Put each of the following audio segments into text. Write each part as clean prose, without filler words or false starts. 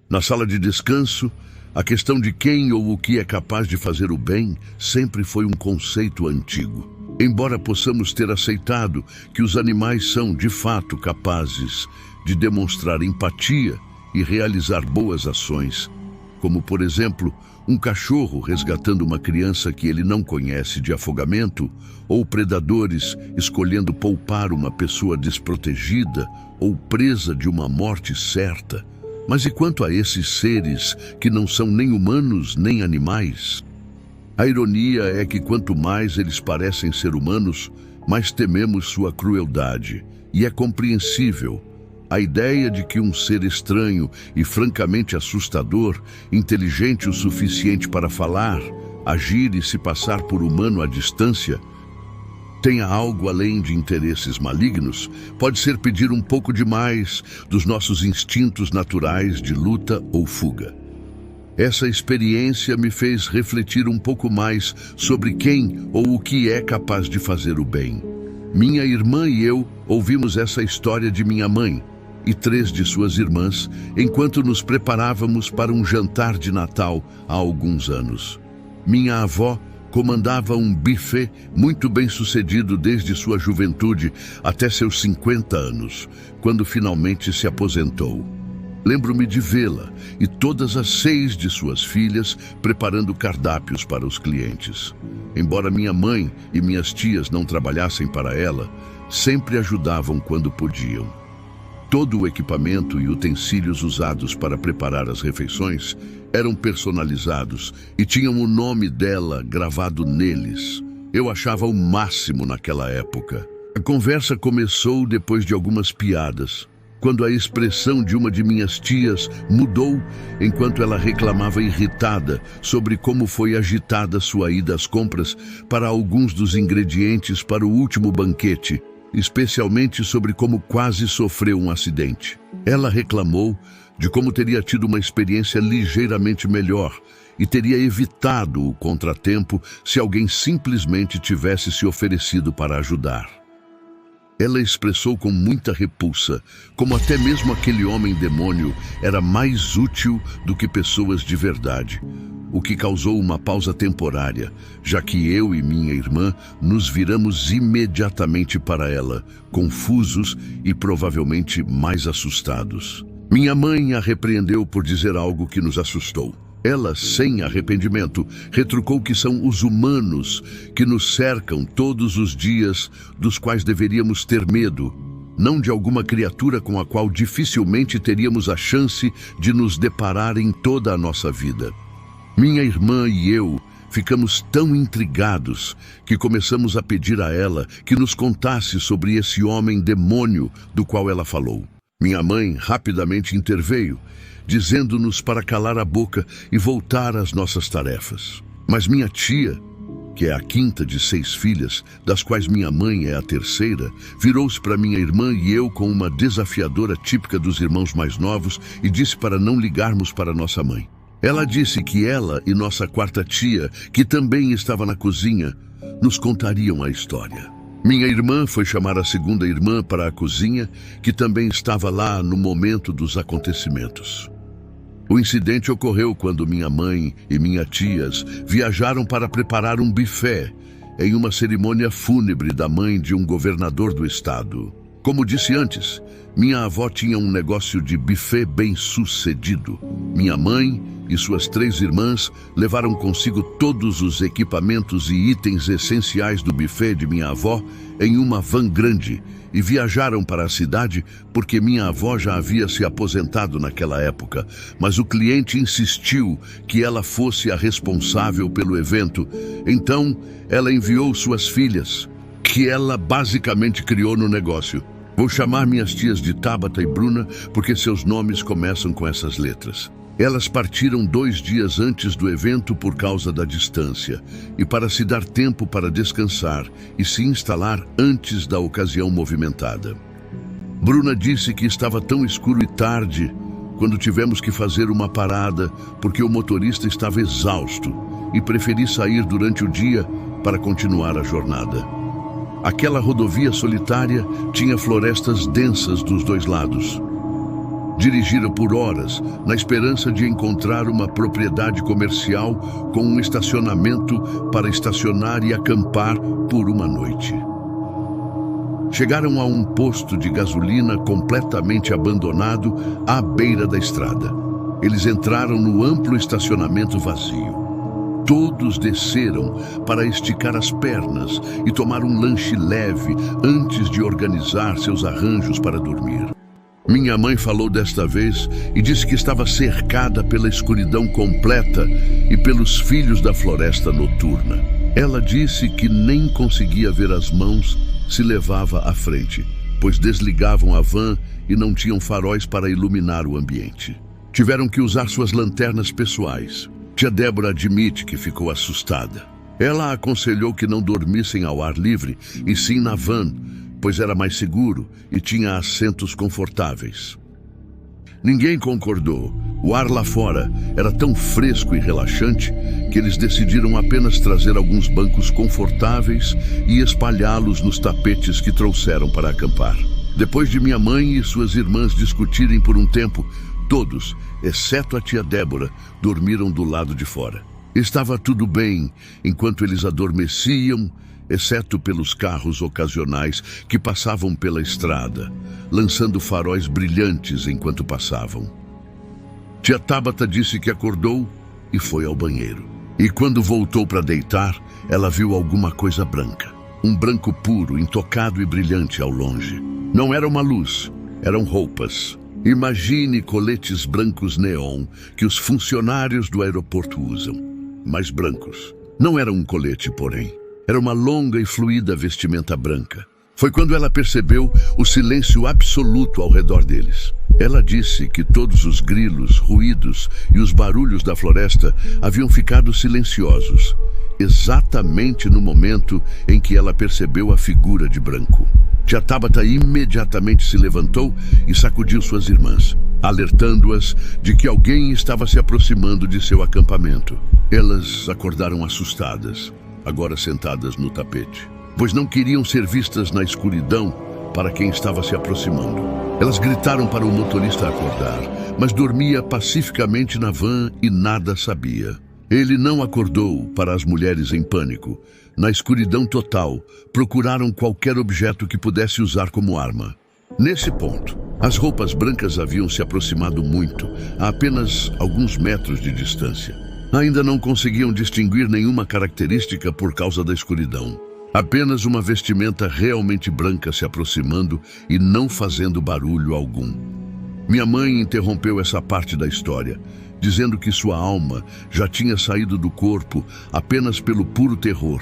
Na sala de descanso, a questão de quem ou o que é capaz de fazer o bem sempre foi um conceito antigo. Embora possamos ter aceitado que os animais são, de fato, capazes de demonstrar empatia e realizar boas ações, como, por exemplo, um cachorro resgatando uma criança que ele não conhece de afogamento, ou predadores escolhendo poupar uma pessoa desprotegida ou presa de uma morte certa. Mas e quanto a esses seres que não são nem humanos nem animais? A ironia é que quanto mais eles parecem ser humanos, mais tememos sua crueldade. E é compreensível. A ideia de que um ser estranho e francamente assustador, inteligente o suficiente para falar, agir e se passar por humano à distância, tenha algo além de interesses malignos, pode ser pedir um pouco demais dos nossos instintos naturais de luta ou fuga. Essa experiência me fez refletir um pouco mais sobre quem ou o que é capaz de fazer o bem. Minha irmã e eu ouvimos essa história de minha mãe e 3 de suas irmãs enquanto nos preparávamos para um jantar de Natal há alguns anos. Minha avó comandava um buffet muito bem sucedido desde sua juventude até seus 50 anos, quando finalmente se aposentou. Lembro-me de vê-la e todas as 6 de suas filhas preparando cardápios para os clientes. Embora minha mãe e minhas tias não trabalhassem para ela, sempre ajudavam quando podiam. Todo o equipamento e utensílios usados para preparar as refeições eram personalizados e tinham o nome dela gravado neles. Eu achava o máximo naquela época. A conversa começou depois de algumas piadas, quando a expressão de uma de minhas tias mudou enquanto ela reclamava irritada sobre como foi agitada sua ida às compras para alguns dos ingredientes para o último banquete, especialmente sobre como quase sofreu um acidente. Ela reclamou de como teria tido uma experiência ligeiramente melhor e teria evitado o contratempo se alguém simplesmente tivesse se oferecido para ajudar. Ela expressou com muita repulsa como até mesmo aquele homem-demônio era mais útil do que pessoas de verdade, o que causou uma pausa temporária, já que eu e minha irmã nos viramos imediatamente para ela, confusos e provavelmente mais assustados. Minha mãe a repreendeu por dizer algo que nos assustou. Ela, sem arrependimento, retrucou que são os humanos que nos cercam todos os dias, dos quais deveríamos ter medo, não de alguma criatura com a qual dificilmente teríamos a chance de nos deparar em toda a nossa vida. Minha irmã e eu ficamos tão intrigados que começamos a pedir a ela que nos contasse sobre esse homem-demônio do qual ela falou. Minha mãe rapidamente interveio, dizendo-nos para calar a boca e voltar às nossas tarefas. Mas minha tia, que é a 5ª de 6 filhas, das quais minha mãe é a 3ª, virou-se para minha irmã e eu com uma desafiadora típica dos irmãos mais novos e disse para não ligarmos para nossa mãe. Ela disse que ela e nossa 4ª tia, que também estava na cozinha, nos contariam a história. Minha irmã foi chamar a 2ª irmã para a cozinha, que também estava lá no momento dos acontecimentos. O incidente ocorreu quando minha mãe e minhas tias viajaram para preparar um buffet em uma cerimônia fúnebre da mãe de um governador do estado. Como disse antes, minha avó tinha um negócio de buffet bem sucedido. Minha mãe e suas 3 irmãs levaram consigo todos os equipamentos e itens essenciais do buffet de minha avó em uma van grande e viajaram para a cidade porque minha avó já havia se aposentado naquela época, mas o cliente insistiu que ela fosse a responsável pelo evento. Então, ela enviou suas filhas, que ela basicamente criou no negócio. Vou chamar minhas tias de Tabata e Bruna porque seus nomes começam com essas letras. Elas partiram 2 dias antes do evento por causa da distância e para se dar tempo para descansar e se instalar antes da ocasião movimentada. Bruna disse que estava tão escuro e tarde quando tivemos que fazer uma parada porque o motorista estava exausto e preferi sair durante o dia para continuar a jornada. Aquela rodovia solitária tinha florestas densas dos 2 lados. Dirigira por horas, na esperança de encontrar uma propriedade comercial com um estacionamento para estacionar e acampar por uma noite. Chegaram a um posto de gasolina completamente abandonado à beira da estrada. Eles entraram no amplo estacionamento vazio. Todos desceram para esticar as pernas e tomar um lanche leve antes de organizar seus arranjos para dormir. Minha mãe falou desta vez e disse que estava cercada pela escuridão completa e pelos filhos da floresta noturna. Ela disse que nem conseguia ver as mãos se levava à frente, pois desligavam a van e não tinham faróis para iluminar o ambiente. Tiveram que usar suas lanternas pessoais. Tia Débora admite que ficou assustada. Ela aconselhou que não dormissem ao ar livre, e sim na van, pois era mais seguro e tinha assentos confortáveis. Ninguém concordou. O ar lá fora era tão fresco e relaxante que eles decidiram apenas trazer alguns bancos confortáveis e espalhá-los nos tapetes que trouxeram para acampar. Depois de minha mãe e suas irmãs discutirem por um tempo, todos, exceto a tia Débora, dormiram do lado de fora. Estava tudo bem enquanto eles adormeciam, exceto pelos carros ocasionais que passavam pela estrada, lançando faróis brilhantes enquanto passavam. Tia Tabata disse que acordou e foi ao banheiro. E quando voltou para deitar, ela viu alguma coisa branca. Um branco puro, intocado e brilhante ao longe. Não era uma luz, eram roupas. Imagine coletes brancos neon que os funcionários do aeroporto usam, mas brancos. Não era um colete, porém. Era uma longa e fluida vestimenta branca. Foi quando ela percebeu o silêncio absoluto ao redor deles. Ela disse que todos os grilos, ruídos e os barulhos da floresta haviam ficado silenciosos, exatamente no momento em que ela percebeu a figura de branco. Tia Tabata imediatamente se levantou e sacudiu suas irmãs, alertando-as de que alguém estava se aproximando de seu acampamento. Elas acordaram assustadas, agora sentadas no tapete, pois não queriam ser vistas na escuridão para quem estava se aproximando. Elas gritaram para o motorista acordar, mas dormia pacificamente na van e nada sabia. Ele não acordou para as mulheres em pânico. Na escuridão total, procuraram qualquer objeto que pudesse usar como arma. Nesse ponto, as roupas brancas haviam se aproximado muito, a apenas alguns metros de distância. Ainda não conseguiam distinguir nenhuma característica por causa da escuridão. Apenas uma vestimenta realmente branca se aproximando e não fazendo barulho algum. Minha mãe interrompeu essa parte da história, dizendo que sua alma já tinha saído do corpo apenas pelo puro terror,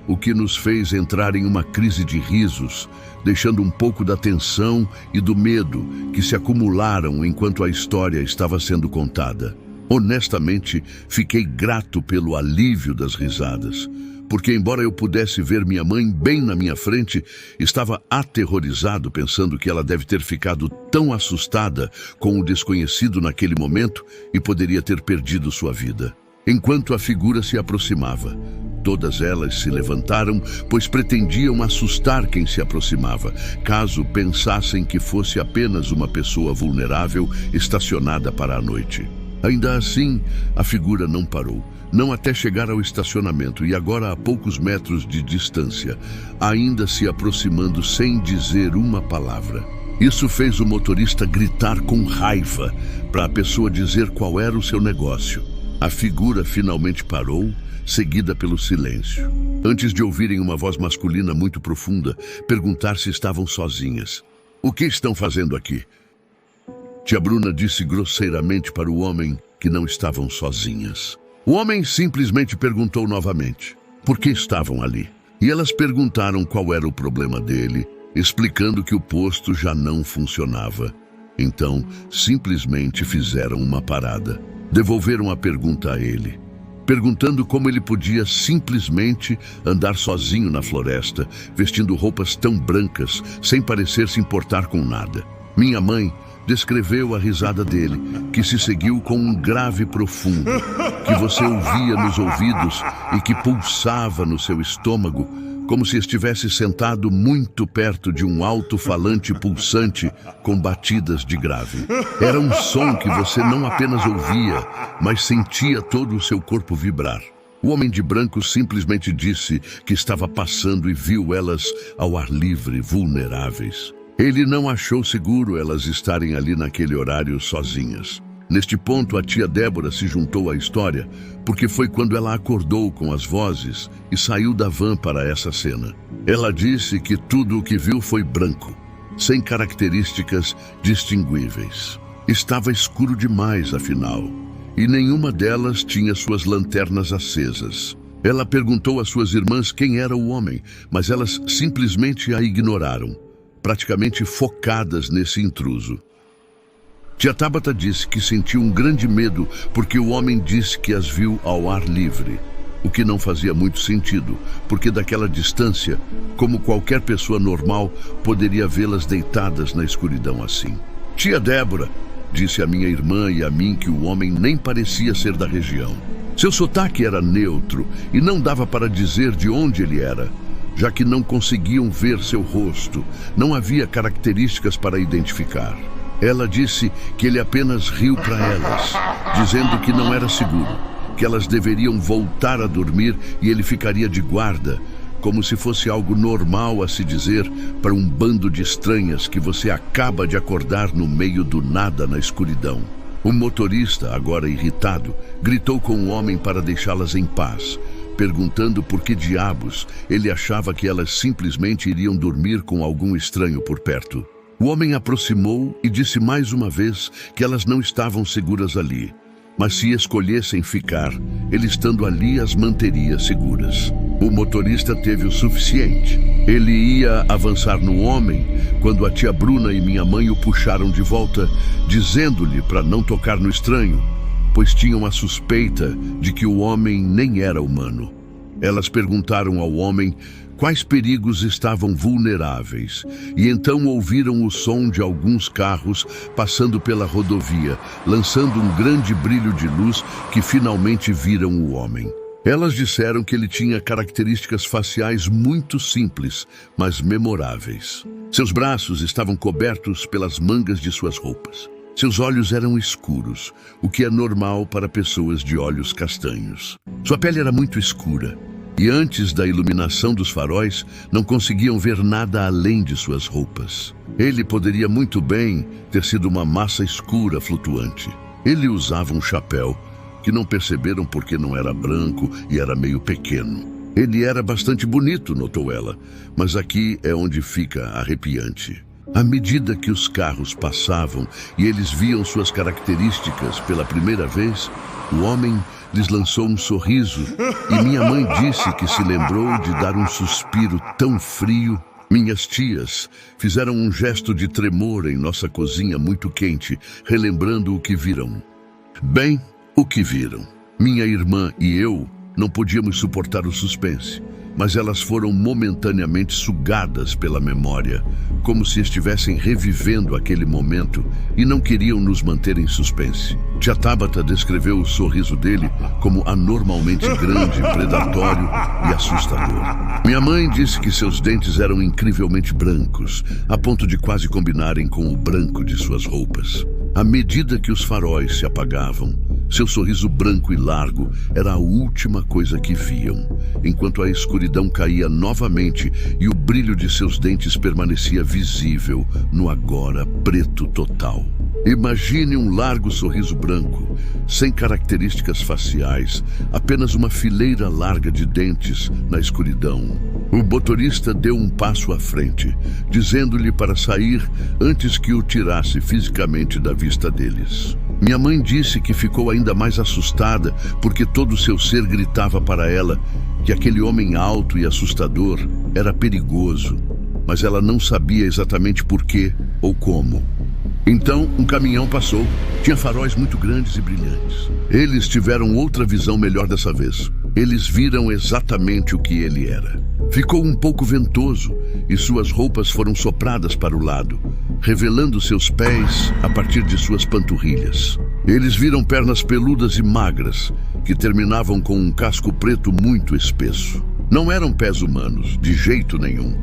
o que nos fez entrar em uma crise de risos, deixando um pouco da tensão e do medo que se acumularam enquanto a história estava sendo contada. Honestamente, fiquei grato pelo alívio das risadas, porque embora eu pudesse ver minha mãe bem na minha frente, estava aterrorizado pensando que ela deve ter ficado tão assustada com o desconhecido naquele momento e poderia ter perdido sua vida. Enquanto a figura se aproximava, todas elas se levantaram, pois pretendiam assustar quem se aproximava, caso pensassem que fosse apenas uma pessoa vulnerável estacionada para a noite. Ainda assim, a figura não parou, não até chegar ao estacionamento e agora a poucos metros de distância, ainda se aproximando sem dizer uma palavra. Isso fez o motorista gritar com raiva para a pessoa dizer qual era o seu negócio. A figura finalmente parou, seguida pelo silêncio, antes de ouvirem uma voz masculina muito profunda perguntar se estavam sozinhas. "O que estão fazendo aqui?" Tia Bruna disse grosseiramente para o homem que não estavam sozinhas. O homem simplesmente perguntou novamente por que estavam ali. E elas perguntaram qual era o problema dele, explicando que o posto já não funcionava. Então, simplesmente fizeram uma parada. Devolveram a pergunta a ele, perguntando como ele podia simplesmente andar sozinho na floresta, vestindo roupas tão brancas, sem parecer se importar com nada. Minha mãe descreveu a risada dele, que se seguiu com um grave profundo, que você ouvia nos ouvidos e que pulsava no seu estômago como se estivesse sentado muito perto de um alto-falante pulsante com batidas de grave. Era um som que você não apenas ouvia, mas sentia todo o seu corpo vibrar. O homem de branco simplesmente disse que estava passando e viu elas ao ar livre, vulneráveis. Ele não achou seguro elas estarem ali naquele horário sozinhas. Neste ponto, a tia Débora se juntou à história, porque foi quando ela acordou com as vozes e saiu da van para essa cena. Ela disse que tudo o que viu foi branco, sem características distinguíveis. Estava escuro demais, afinal, e nenhuma delas tinha suas lanternas acesas. Ela perguntou às suas irmãs quem era o homem, mas elas simplesmente a ignoraram, praticamente focadas nesse intruso. Tia Tabata disse que sentiu um grande medo porque o homem disse que as viu ao ar livre, o que não fazia muito sentido, porque daquela distância, como qualquer pessoa normal, poderia vê-las deitadas na escuridão assim. Tia Débora disse a minha irmã e a mim que o homem nem parecia ser da região. Seu sotaque era neutro e não dava para dizer de onde ele era, já que não conseguiam ver seu rosto, não havia características para identificar. Ela disse que ele apenas riu para elas, dizendo que não era seguro, que elas deveriam voltar a dormir e ele ficaria de guarda, como se fosse algo normal a se dizer para um bando de estranhas que você acaba de acordar no meio do nada na escuridão. O motorista, agora irritado, gritou com o homem para deixá-las em paz, perguntando por que diabos ele achava que elas simplesmente iriam dormir com algum estranho por perto. O homem aproximou e disse mais uma vez que elas não estavam seguras ali, mas se escolhessem ficar, ele estando ali as manteria seguras. O motorista teve o suficiente. Ele ia avançar no homem quando a tia Bruna e minha mãe o puxaram de volta, dizendo-lhe para não tocar no estranho, pois tinham a suspeita de que o homem nem era humano. Elas perguntaram ao homem quais perigos estavam vulneráveis, e então ouviram o som de alguns carros passando pela rodovia, lançando um grande brilho de luz que finalmente viram o homem. Elas disseram que ele tinha características faciais muito simples, mas memoráveis. Seus braços estavam cobertos pelas mangas de suas roupas. Seus olhos eram escuros, o que é normal para pessoas de olhos castanhos. Sua pele era muito escura, e antes da iluminação dos faróis, não conseguiam ver nada além de suas roupas. Ele poderia muito bem ter sido uma massa escura flutuante. Ele usava um chapéu, que não perceberam porque não era branco e era meio pequeno. Ele era bastante bonito, notou ela, mas aqui é onde fica arrepiante. À medida que os carros passavam e eles viam suas características pela primeira vez, o homem lhes lançou um sorriso e minha mãe disse que se lembrou de dar um suspiro tão frio. Minhas tias fizeram um gesto de tremor em nossa cozinha muito quente, relembrando o que viram. Bem, o que viram. Minha irmã e eu não podíamos suportar o suspense, mas elas foram momentaneamente sugadas pela memória, como se estivessem revivendo aquele momento e não queriam nos manter em suspense. Tia Tabata descreveu o sorriso dele como anormalmente grande, predatório e assustador. Minha mãe disse que seus dentes eram incrivelmente brancos, a ponto de quase combinarem com o branco de suas roupas. À medida que os faróis se apagavam, seu sorriso branco e largo era a última coisa que viam, enquanto a escuridão caía novamente e o brilho de seus dentes permanecia visível no agora preto total. Imagine um largo sorriso branco, sem características faciais, apenas uma fileira larga de dentes na escuridão. O motorista deu um passo à frente, dizendo-lhe para sair antes que o tirasse fisicamente da vista deles. Minha mãe disse que ficou ainda mais assustada porque todo o seu ser gritava para ela que aquele homem alto e assustador era perigoso, mas ela não sabia exatamente por quê ou como. Então, um caminhão passou. Tinha faróis muito grandes e brilhantes. Eles tiveram outra visão melhor dessa vez. Eles viram exatamente o que ele era. Ficou um pouco ventoso e suas roupas foram sopradas para o lado, revelando seus pés a partir de suas panturrilhas. Eles viram pernas peludas e magras, que terminavam com um casco preto muito espesso. Não eram pés humanos, de jeito nenhum,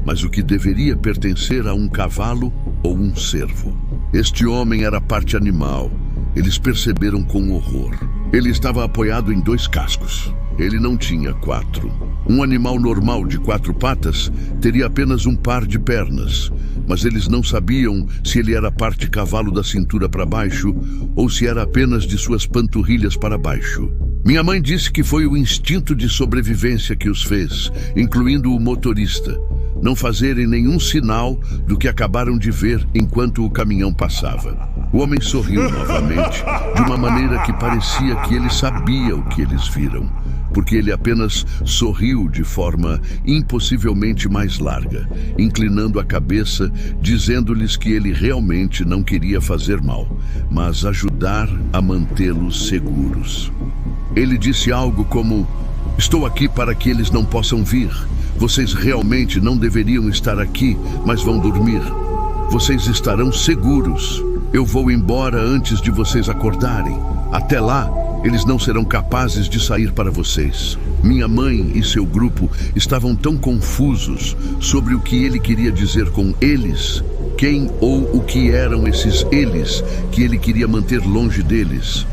mas o que deveria pertencer a um cavalo ou um cervo. Este homem era parte animal. Eles perceberam com horror. Ele estava apoiado em 2 cascos. Ele não tinha 4. Um animal normal de 4 patas teria apenas um par de pernas, mas eles não sabiam se ele era parte cavalo da cintura para baixo ou se era apenas de suas panturrilhas para baixo. Minha mãe disse que foi o instinto de sobrevivência que os fez, incluindo o motorista, não fazerem nenhum sinal do que acabaram de ver enquanto o caminhão passava. O homem sorriu novamente, de uma maneira que parecia que ele sabia o que eles viram, porque ele apenas sorriu de forma impossivelmente mais larga, inclinando a cabeça, dizendo-lhes que ele realmente não queria fazer mal, mas ajudar a mantê-los seguros. Ele disse algo como: "Estou aqui para que eles não possam vir. Vocês realmente não deveriam estar aqui, mas vão dormir. Vocês estarão seguros. Eu vou embora antes de vocês acordarem. Até lá, eles não serão capazes de sair para vocês." Minha mãe e seu grupo estavam tão confusos sobre o que ele queria dizer com eles, quem ou o que eram esses eles que ele queria manter longe deles,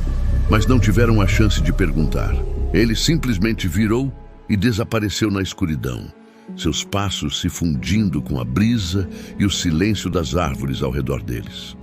mas não tiveram a chance de perguntar. Ele simplesmente virou e desapareceu na escuridão, seus passos se fundindo com a brisa e o silêncio das árvores ao redor deles.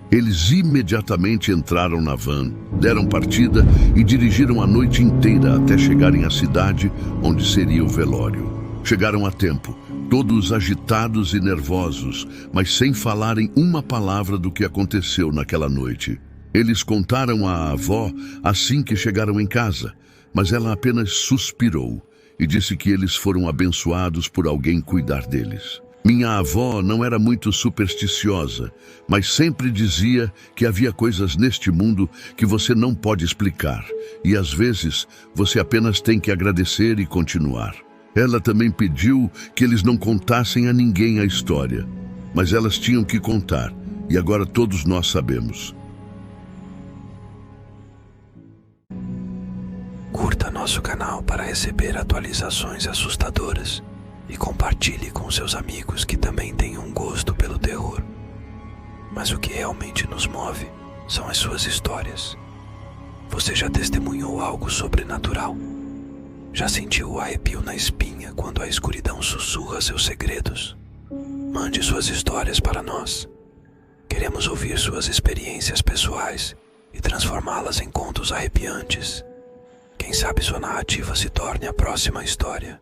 Eles imediatamente entraram na van, deram partida e dirigiram a noite inteira até chegarem à cidade onde seria o velório. Chegaram a tempo, todos agitados e nervosos, mas sem falarem uma palavra do que aconteceu naquela noite. Eles contaram à avó assim que chegaram em casa, mas ela apenas suspirou e disse que eles foram abençoados por alguém cuidar deles. Minha avó não era muito supersticiosa, mas sempre dizia que havia coisas neste mundo que você não pode explicar, e às vezes você apenas tem que agradecer e continuar. Ela também pediu que eles não contassem a ninguém a história, mas elas tinham que contar, e agora todos nós sabemos. Curta nosso canal para receber atualizações assustadoras e compartilhe com seus amigos que também têm um gosto pelo terror. Mas o que realmente nos move são as suas histórias. Você já testemunhou algo sobrenatural? Já sentiu o arrepio na espinha quando a escuridão sussurra seus segredos? Mande suas histórias para nós. Queremos ouvir suas experiências pessoais e transformá-las em contos arrepiantes. Quem sabe sua narrativa se torne a próxima história.